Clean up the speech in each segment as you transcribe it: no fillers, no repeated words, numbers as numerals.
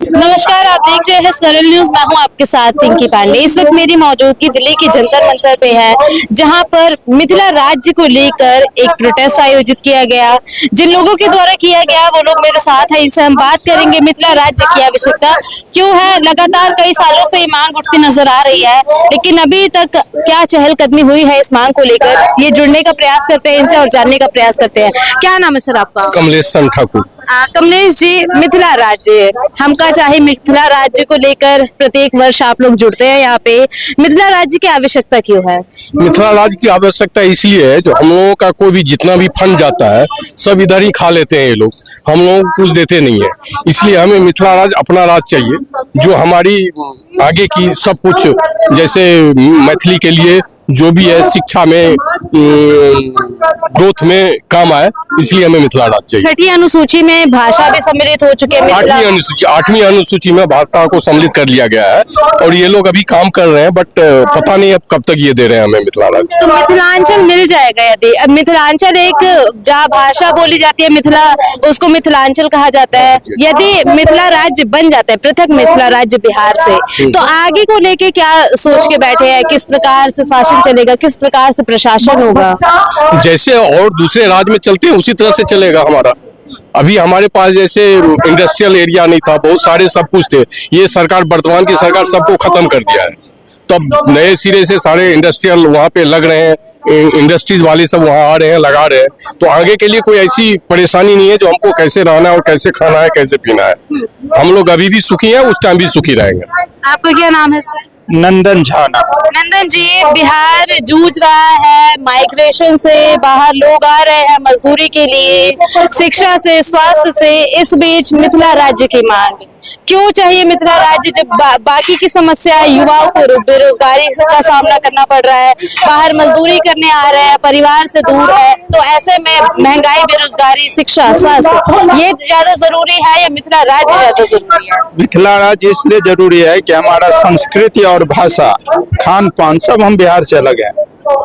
नमस्कार, आप देख रहे हैं सरल न्यूज। मैं हूं आपके साथ पिंकी पांडे। इस वक्त मेरी मौजूदगी दिल्ली की जंतर मंतर पे है, जहां पर मिथिला राज्य को लेकर एक प्रोटेस्ट आयोजित किया गया। जिन लोगों के द्वारा किया गया वो लोग मेरे साथ हैं, इनसे हम बात करेंगे। मिथिला राज्य की आवश्यकता क्यों है? लगातार कई सालों से ये मांग उठती नजर आ रही है, लेकिन अभी तक क्या चहलकदमी हुई है इस मांग को लेकर, ये जुड़ने का प्रयास करते हैं इनसे और जानने का प्रयास करते हैं। क्या नाम है सर आपका? कमलेश ठाकुर। कमलेश जी, मिथिला राज्य हमका चाहे मिथिला राज्य को लेकर प्रत्येक वर्ष आप लोग जुड़ते हैं यहाँ पे। मिथिला राज्य की आवश्यकता क्यों है? मिथिला राज्य की आवश्यकता इसलिए है, जो हम लोगों का कोई भी जितना भी फंड जाता है सब इधर ही खा लेते हैं ये लोग, हम लोगों को कुछ देते नहीं है। इसलिए हमें मिथिला राज्य अपना राज्य चाहिए, जो हमारी आगे की सब कुछ, जैसे मैथिली के लिए जो भी है शिक्षा में ग्रोथ में काम आए, इसलिए हमें मिथिला राज्य चाहिए। छठी अनुसूची में भाषा भी सम्मिलित हो चुके हैं। आठवीं अनुसूची में भाषा को सम्मिलित कर लिया गया है और ये लोग अभी काम कर रहे हैं, बट पता नहीं अब कब तक ये दे रहे हैं हमें मिथिला राज्य। तो मिथिलांचल मिल जाएगा यदि? अब मिथिलांचल एक जहाँ भाषा बोली जाती है मिथिला, उसको मिथिलांचल कहा जाता है। यदि मिथिला राज्य बन जाता है, पृथक मिथिला राज्य बिहार से, तो आगे को लेके क्या सोच के बैठे हैं? किस प्रकार से शासन चलेगा, किस प्रकार से प्रशासन होगा? जैसे और दूसरे राज्य में चलते हैं उसी तरह से चलेगा हमारा। अभी हमारे पास जैसे इंडस्ट्रियल एरिया नहीं था, बहुत सारे सब कुछ थे, ये सरकार, वर्तमान की सरकार सबको खत्म कर दिया है। तब नए सिरे से सारे इंडस्ट्रियल वहाँ पे लग रहे हैं, इंडस्ट्रीज वाले सब वहाँ आ रहे हैं, लगा रहे हैं। तो आगे के लिए कोई ऐसी परेशानी नहीं है जो हमको कैसे रहना है और कैसे खाना है, कैसे पीना है। हम लोग अभी भी सुखी हैं, उस टाइम भी सुखी रहेंगे। आपका क्या नाम है सर? नंदन झा। नंदन जी, बिहार जूझ रहा है माइग्रेशन से, बाहर लोग आ रहे हैं मजदूरी के लिए, शिक्षा से, स्वास्थ्य से। इस बीच मिथिला राज्य की मांग क्यों चाहिए? मिथिला राज्य जब बाकी की समस्या, युवाओं को बेरोजगारी का सामना करना पड़ रहा है, बाहर मजदूरी करने आ रहे हैं, परिवार से दूर है, तो ऐसे में महंगाई, बेरोजगारी, शिक्षा, स्वास्थ्य, ये ज्यादा जरूरी है या मिथिला राज्य ज्यादा जरूरी है? मिथिला राज्य इसलिए जरूरी है कि हमारा संस्कृति और भाषा, खान पान सब हम बिहार से अलग हैं,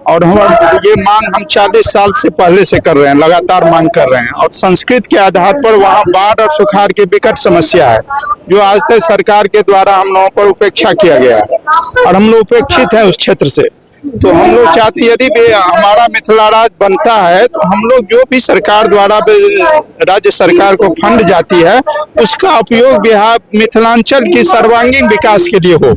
और हम ये मांग हम 40 साल से पहले से कर रहे हैं, लगातार मांग कर रहे हैं। और संस्कृत के आधार पर वहाँ बाढ़ और सुखाड़ की विकट समस्या है, जो आज तक सरकार के द्वारा हम लोगों पर उपेक्षा किया गया है, और हम लोग उपेक्षित हैं उस क्षेत्र से। तो हम लोग चाहते, यदि भी हमारा मिथिला राज्य बनता है तो हम लोग जो भी सरकार द्वारा राज्य सरकार को फंड जाती है, उसका उपयोग बिहार मिथिलांचल की सर्वांगीण विकास के लिए हो,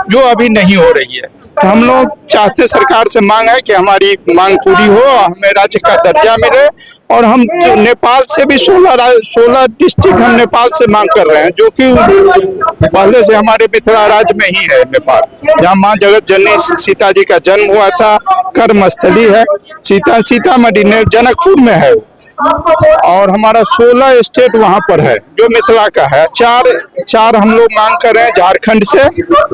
जो अभी नहीं हो रही है। तो हम लोग चाहते, सरकार से मांग है कि हमारी मांग पूरी हो, हमें राज्य का दर्जा मिले। और हम नेपाल से भी 16 डिस्ट्रिक्ट हम नेपाल से मांग कर रहे हैं, जो कि पहले से हमारे मिथिला राज्य में ही है नेपाल, जहाँ माँ जगत जननी सीता जी का जन्म हुआ था, कर्मस्थली है। सीतामढ़ी ने जनकपुर में है, और हमारा 16 स्टेट वहाँ पर है जो मिथिला का है। चार हम लोग मांग कर रहे हैं झारखंड से,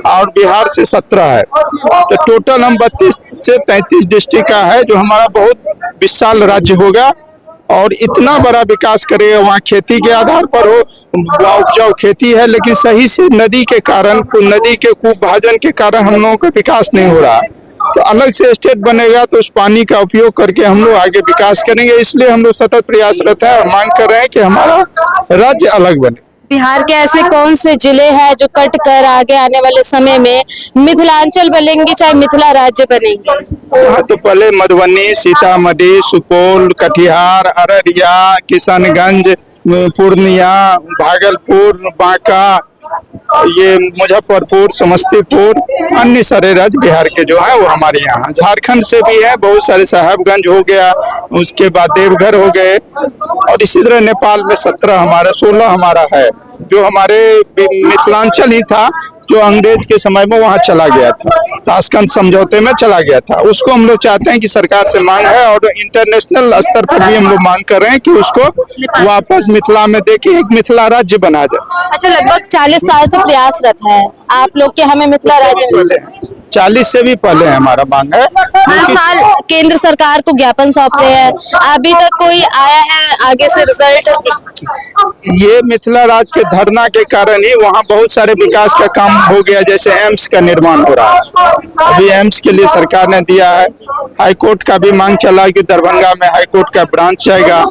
और बिहार से 17 है। तो टोटल हम 32 से 33 डिस्ट्रिक्ट का है, जो हमारा बहुत विशाल राज्य होगा और इतना बड़ा विकास करेगा। वहाँ खेती के आधार पर हो, उपजाऊ खेती है, लेकिन सही से नदी के कारण, नदी के कुभाजन के कारण हम लोगों का विकास नहीं हो रहा। तो अलग से स्टेट बनेगा तो उस पानी का उपयोग करके हम लोग आगे विकास करेंगे। इसलिए हम लोग सतत प्रयासरत है और मांग कर रहे हैं कि हमारा राज्य अलग बने। बिहार के ऐसे कौन से जिले हैं जो कट कर आगे आने वाले समय में मिथिलांचल बनेंगे, चाहे मिथिला राज्य बनेंगे? हाँ, तो पहले मधुबनी, सीतामढ़ी, सुपौल, कटिहार, अररिया, किशनगंज, पूर्णिया, भागलपुर, बांका, ये मुजफ्फरपुर, समस्तीपुर, अन्य सारे राज्य बिहार के जो है वो हमारे यहाँ। झारखंड से भी है, बहुत सारे, साहेबगंज हो गया, उसके बाद देवघर हो गए, और इसी तरह नेपाल में 17 हमारा, 16 हमारा है, जो हमारे मिथिलांचल ही था, जो अंग्रेज के समय में वहाँ चला गया था, ताशकंद समझौते में चला गया था। उसको हम लोग चाहते हैं कि सरकार से मांग है, और इंटरनेशनल स्तर पर भी हम लोग मांग कर रहे हैं कि उसको वापस मिथिला में देके एक मिथिला राज्य बना जाए। अच्छा, लगभग 40 साल से प्रयासरत है आप लोग के हमें मिथिला राज्य 40 से भी पहले हमारा मांग है। हर साल केंद्र सरकार को ज्ञापन सौंपते हैं, अभी तक कोई आया है आगे से रिजल्ट? ये मिथिला राज्य के धरना के कारण ही वहाँ बहुत सारे विकास का काम हो गया, जैसे एम्स का निर्माण हो रहा है। अभी एम्स के लिए सरकार ने दिया है। हाईकोर्ट का भी मांग चला कि दरभंगा में हाईकोर्ट का ब्रांच जाएगा।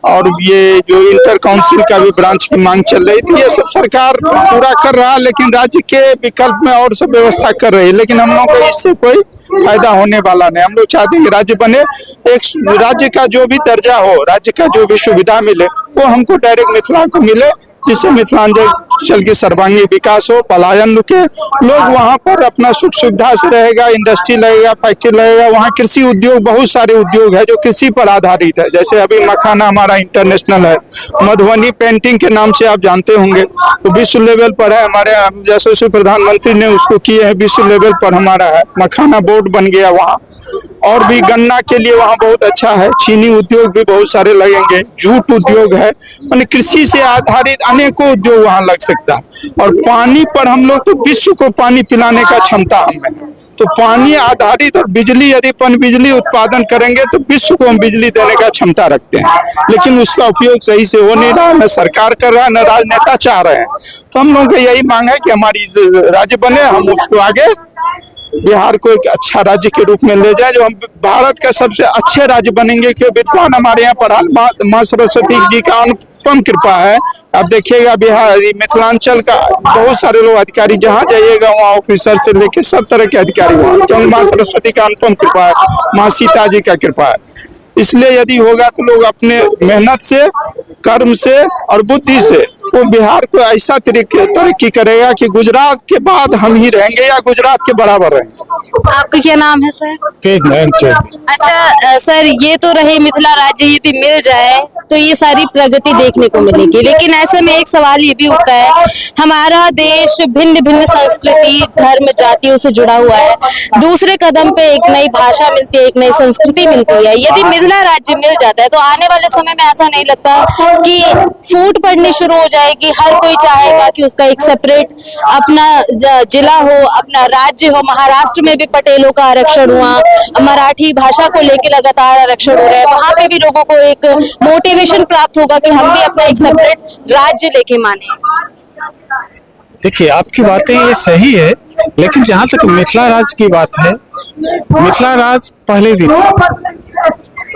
और ये जो इंटर काउंसिल का भी ब्रांच की मांग चल रही थी, ये सब सरकार पूरा कर रहा है, लेकिन राज्य के विकल्प में और सब व्यवस्था कर रही है। लेकिन हम लोगों को इससे कोई फायदा होने वाला नहीं। हम लोग चाहते हैं कि राज्य बने, एक राज्य का जो भी दर्जा हो, राज्य का जो भी सुविधा मिले वो हमको डायरेक्ट मिथिला को मिले, जिससे मिथिलांचल के सर्वांगीण विकास हो, पलायन रुके, लोग वहाँ पर अपना सुख सुविधा से रहेगा, इंडस्ट्री लगेगा, फैक्ट्री लगेगा। वहाँ कृषि उद्योग, बहुत सारे उद्योग है जो कृषि पर आधारित है। जैसे अभी मखाना हमारा इंटरनेशनल है, मधुबनी पेंटिंग के नाम से आप जानते होंगे, तो विश्व लेवल पर है। हमारे यशस्वी प्रधानमंत्री ने उसको किए हैं, विश्व लेवल पर हमारा है। मखाना बोर्ड बन गया वहाँ, और भी गन्ना के लिए वहाँ बहुत अच्छा है। चीनी उद्योग भी बहुत सारे लगेंगे, जूट उद्योग है, माने कृषि से आधारित अनेकों उद्योग वहाँ लग सकता है। और पानी पर हम लोग तो विश्व को पानी पिलाने का क्षमता हमें है, तो पानी आधारित और बिजली, यदि अपन बिजली उत्पादन करेंगे तो विश्व को हम बिजली देने का क्षमता रखते हैं। लेकिन उसका उपयोग सही से हो नहीं रहा, न सरकार कर रहा है, न राजनेता चाह रहे हैं। तो हम लोगों का यही मांग है कि हमारी राज्य बने, हम उसको आगे बिहार को एक अच्छा राज्य के रूप में ले जाए, जो हम भारत का सबसे अच्छे राज्य बनेंगे। कि विद्वान हमारे यहाँ पढ़ा, माँ सरस्वती जी का अनुपम कृपा है। आप देखिएगा बिहार, मिथिलांचल का बहुत सारे लोग अधिकारी, जहाँ जाइएगा वहाँ ऑफिसर से लेके सब तरह के अधिकारी वहाँ, क्योंकि माँ सरस्वती का अनुपम कृपा है, माँ सीता जी का कृपा है। इसलिए यदि होगा तो लोग अपने मेहनत से, कर्म से और बुद्धि से वो बिहार को ऐसा तरक्की करेगा कि गुजरात के बाद हम ही रहेंगे या गुजरात के बराबर रहेंगे। आपका क्या नाम है सर? अच्छा सर, ये तो रही मिथिला राज्य यदि मिल जाए तो ये सारी प्रगति देखने को मिलेगी, लेकिन ऐसे में एक सवाल ये भी उठता है, हमारा देश भिन्न भिन्न संस्कृति, धर्म, जातियों से जुड़ा हुआ है। दूसरे कदम पे एक नई भाषा मिलती है, एक नई संस्कृति मिलती है। यदि मिथिला राज्य मिल जाता है तो आने वाले समय में ऐसा नहीं लगता कि फूट पड़नी शुरू हो जाएगी। हर कोई चाहेगा कि उसका एक सेपरेट अपना जिला हो, अपना राज्य हो। महाराष्ट्र में भी पटेलों का आरक्षण हुआ, मराठी भाषा को लेकर लगातार आरक्षण हो रहा है। वहां पे भी लोगों को एक मोटिवेशन प्राप्त होगा कि हम भी अपना एक सेपरेट राज्य लेके माने। देखिए, आपकी बातें ये सही है, लेकिन जहाँ तक मिथिला राज की बात है, मिथिला राज पहले भी था,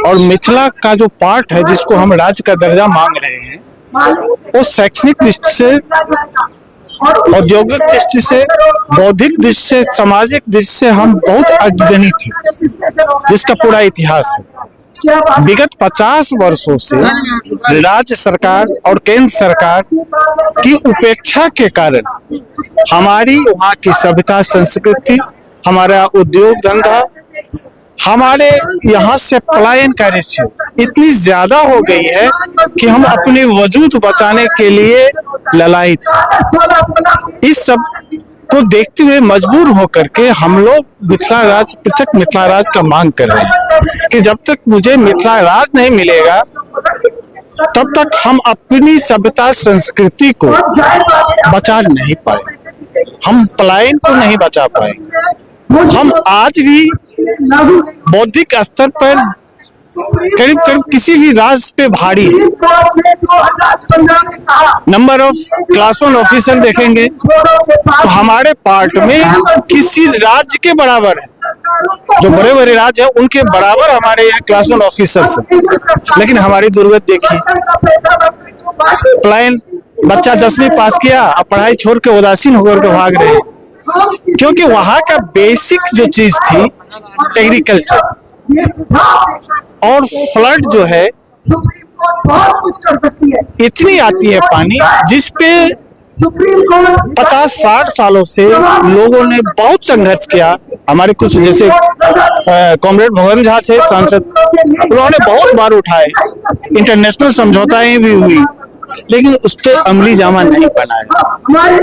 और मिथिला का जो पार्ट है जिसको हम राज्य का दर्जा मांग रहे हैं, वो शैक्षणिक दृष्टि से, औद्योगिक दृष्टि से, बौद्धिक दृष्टि से, सामाजिक दृष्टि से हम बहुत अग्रणी थे, जिसका पूरा इतिहास है। विगत 50 वर्षों से राज्य सरकार और केंद्र सरकार की उपेक्षा के कारण हमारी वहाँ की सभ्यता, संस्कृति, हमारा उद्योग धंधा, हमारे यहाँ से पलायन का रेशियो इतनी ज्यादा हो गई है कि हम अपने वजूद बचाने के लिए ललायित हैं। इस सब को देखते हुए मजबूर होकर के हम लोग मिथिला राज, पृथक मिथिला राज का मांग कर रहे हैं कि जब तक मुझे मिथिला राज नहीं मिलेगा तब तक हम अपनी सभ्यता, संस्कृति को बचा नहीं पाए, हम पलायन को नहीं बचा पाए। हम आज भी बौद्धिक स्तर पर करीब करीब किसी भी राज्य पे भारी है। नंबर ऑफ क्लास 1 ऑफिसर देखेंगे तो हमारे पार्ट में किसी राज्य के बराबर है, जो बड़े बड़े राज्य हैं उनके बराबर हमारे यहाँ क्लास 1 ऑफिसर्स हैं। लेकिन हमारी दुर्गत देखिए, पलायन, बच्चा 10वीं पास किया, अब पढ़ाई छोड़ के उदासीन होकर के भाग रहे हैं, क्योंकि वहां का बेसिक जो चीज थी एग्रीकल्चर, और फ्लड जो है इतनी आती है पानी, जिस पे 50-60 सालों से लोगों ने बहुत संघर्ष किया। हमारे कुछ जैसे कॉमरेड भवन झा थे सांसद, उन्होंने बहुत बार उठाए, इंटरनेशनल समझौताएं भी हुई, लेकिन उस पर अमली जामा नहीं बनाया,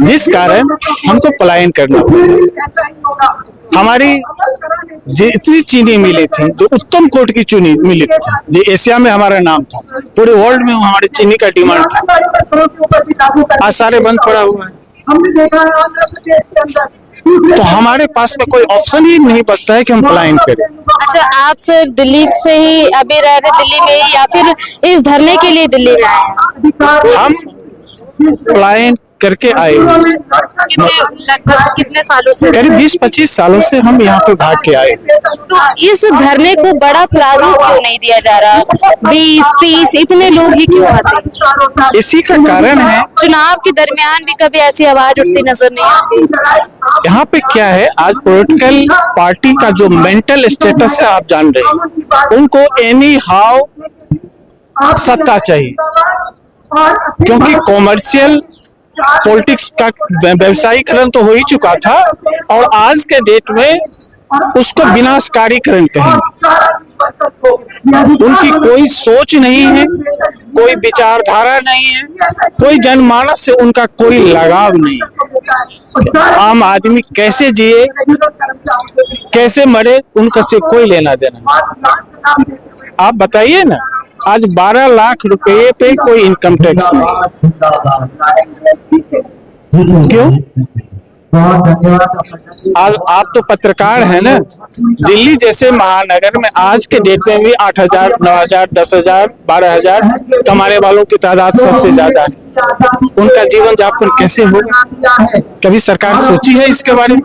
जिस कारण हमको पलायन करना पड़ा। हमारी जितनी चीनी मिली थी, जो उत्तम कोट की चीनी मिली थी, जो एशिया में हमारा नाम था, पूरे वर्ल्ड में हमारी चीनी का डिमांड था, आज सारे बंद पड़ा हुआ है। तो हमारे पास में कोई ऑप्शन ही नहीं बचता है कि हम पलायन करें। अच्छा, आप सर दिल्ली से ही अभी रह रहे, दिल्ली में ही, या फिर इस धरने के लिए दिल्ली में आए? हम पलायन करके आए हुए हैं। लगभग कितने सालों से? करीब 20-25 सालों से हम यहाँ पे भाग के आए। तो इस धरने को बड़ा प्रारूप क्यों नहीं दिया जा रहा? 20-30 इतने लोग ही क्यों आते? इसी का कारण है, चुनाव के दरमियान भी कभी ऐसी आवाज उठती नजर नहीं आती। यहाँ पे क्या है, आज पॉलिटिकल पार्टी का जो मेंटल स्टेटस है आप जान रहे हैं, उनको एनी हाउ सत्ता चाहिए, क्योंकि कॉमर्शियल पॉलिटिक्स का व्यवसायीकरण तो हो ही चुका था और आज के डेट में उसको विनाशकारीकरण कहेंगे। उनकी कोई सोच नहीं है, कोई विचारधारा नहीं है, कोई जनमानस से उनका कोई लगाव नहीं है। आम आदमी कैसे जिए कैसे मरे उनका से कोई लेना देना नहीं। आप बताइए ना, आज 12 लाख रुपए पे कोई इनकम टैक्स नहीं। क्यों? आज आप तो पत्रकार हैं ना, दिल्ली जैसे महानगर में आज के डेट में भी 8,000, 9,000, 10,000, 12,000 कमाने वालों की तादाद सबसे ज्यादा है। उनका जीवन यापन कैसे होगा? कभी सरकार सोची है इसके बारे में?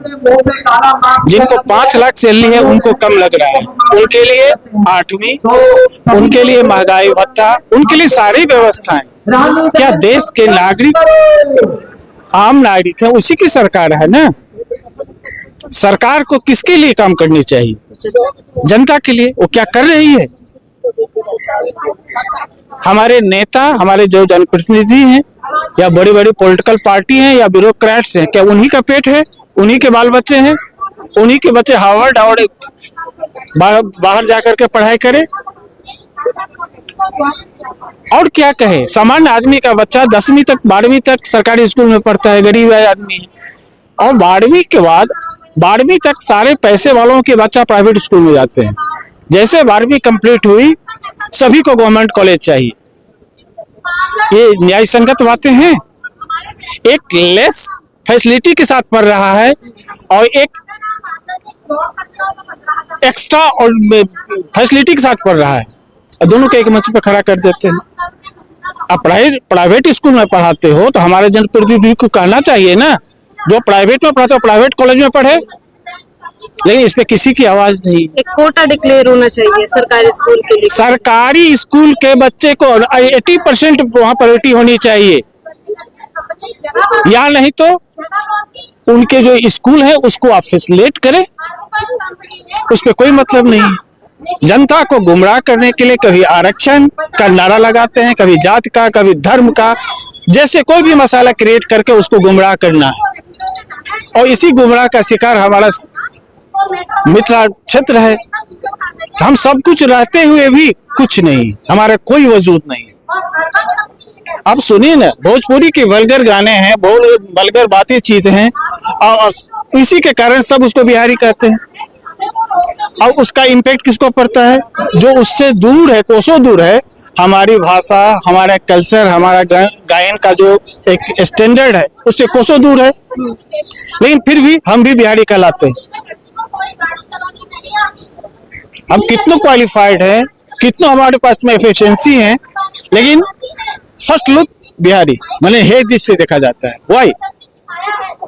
जिनको 5 लाख सैलरी है उनको कम लग रहा है, उनके लिए 8वीं, उनके लिए महंगाई भत्ता, उनके लिए सारी व्यवस्थाएं। क्या देश के नागरिक, आम नागरिक है, उसी की सरकार है ना। सरकार को किसके लिए काम करनी चाहिए? जनता के लिए। वो क्या कर रही है? हमारे नेता, हमारे जो जनप्रतिनिधि हैं या बड़ी बड़ी पॉलिटिकल पार्टी हैं या ब्यूरोक्रेट्स हैं, क्या उन्हीं का पेट है? उन्हीं के बाल बच्चे हैं? उन्हीं के बच्चे हार्वर्ड और बाहर जाकर के पढ़ाई करे? और क्या कहे? सामान्य आदमी का बच्चा 10वीं तक 12वीं तक सरकारी स्कूल में पढ़ता है, गरीब आदमी है, और 12वीं के बाद 12वीं तक सारे पैसे वालों के बच्चा प्राइवेट स्कूल में जाते हैं। जैसे 12वीं कंप्लीट हुई सभी को गवर्नमेंट कॉलेज चाहिए। ये न्याय संगत बातें हैं? एक लेस फैसिलिटी के साथ पढ़ रहा है और एक एक्स्ट्रा और फैसिलिटी के साथ पढ़ रहा है, दोनों को एक मंच पर खड़ा कर देते हैं। आप प्राइवेट स्कूल में पढ़ाते हो तो हमारे जनप्रतिनिधि को कहना चाहिए ना, जो प्राइवेट में पढ़ाते हो प्राइवेट कॉलेज में पढ़े, लेकिन इस पे किसी की आवाज नहीं। एक कोटा डिक्लेयर होना चाहिए सरकारी स्कूल के लिए। सरकारी स्कूल के बच्चे को 80% वहाँ प्रायोरिटी होनी चाहिए, या नहीं तो उनके जो स्कूल है उसको आप फैसिलिटेट करें, उस पर कोई मतलब नहीं है। जनता को गुमराह करने के लिए कभी आरक्षण का नारा लगाते हैं, कभी जात का, कभी धर्म का, जैसे कोई भी मसाला क्रिएट करके उसको गुमराह करना है। और इसी गुमराह का शिकार हमारा मिथिला क्षेत्र है। हम सब कुछ रहते हुए भी कुछ नहीं, हमारा कोई वजूद नहीं। अब सुनिए ना, भोजपुरी के वल्गर गाने हैं, बहुत वल्गर बातें चीजें हैं, और इसी के कारण सब उसको बिहारी कहते हैं। और उसका इम्पैक्ट किसको पड़ता है? जो उससे दूर है, कोसों दूर है। हमारी भाषा, हमारा कल्चर, हमारा गायन का जो एक स्टैंडर्ड है उससे कोसों दूर है, लेकिन फिर भी हम भी बिहारी कहलाते हैं। हम कितने क्वालिफाइड हैं, कितना हमारे पास में एफिशिएंसी है, लेकिन फर्स्ट लुक बिहारी मैंने हे दिस से देखा जाता है। Why?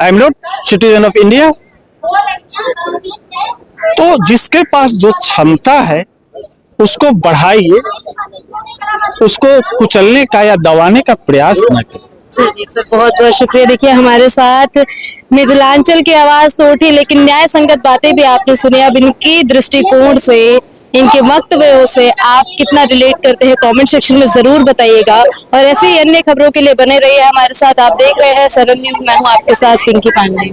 I am not citizen of India. तो जिसके पास जो क्षमता है उसको बढ़ाइए, उसको कुचलने का या दबाने का प्रयास न करें। चलिए सर, बहुत बहुत शुक्रिया। देखिए हमारे साथ मिथिलांचल की आवाज तो उठी, लेकिन न्याय संगत बातें भी आपने सुनी। अब इनकी दृष्टिकोण से, इनके वक्तव्यों से आप कितना रिलेट करते हैं कमेंट सेक्शन में जरूर बताइएगा। और ऐसे ही अन्य खबरों के लिए बने रहिए हमारे साथ। आप देख रहे हैं सरल न्यूज, मैं हूं आपके साथ पिंकी पांडे।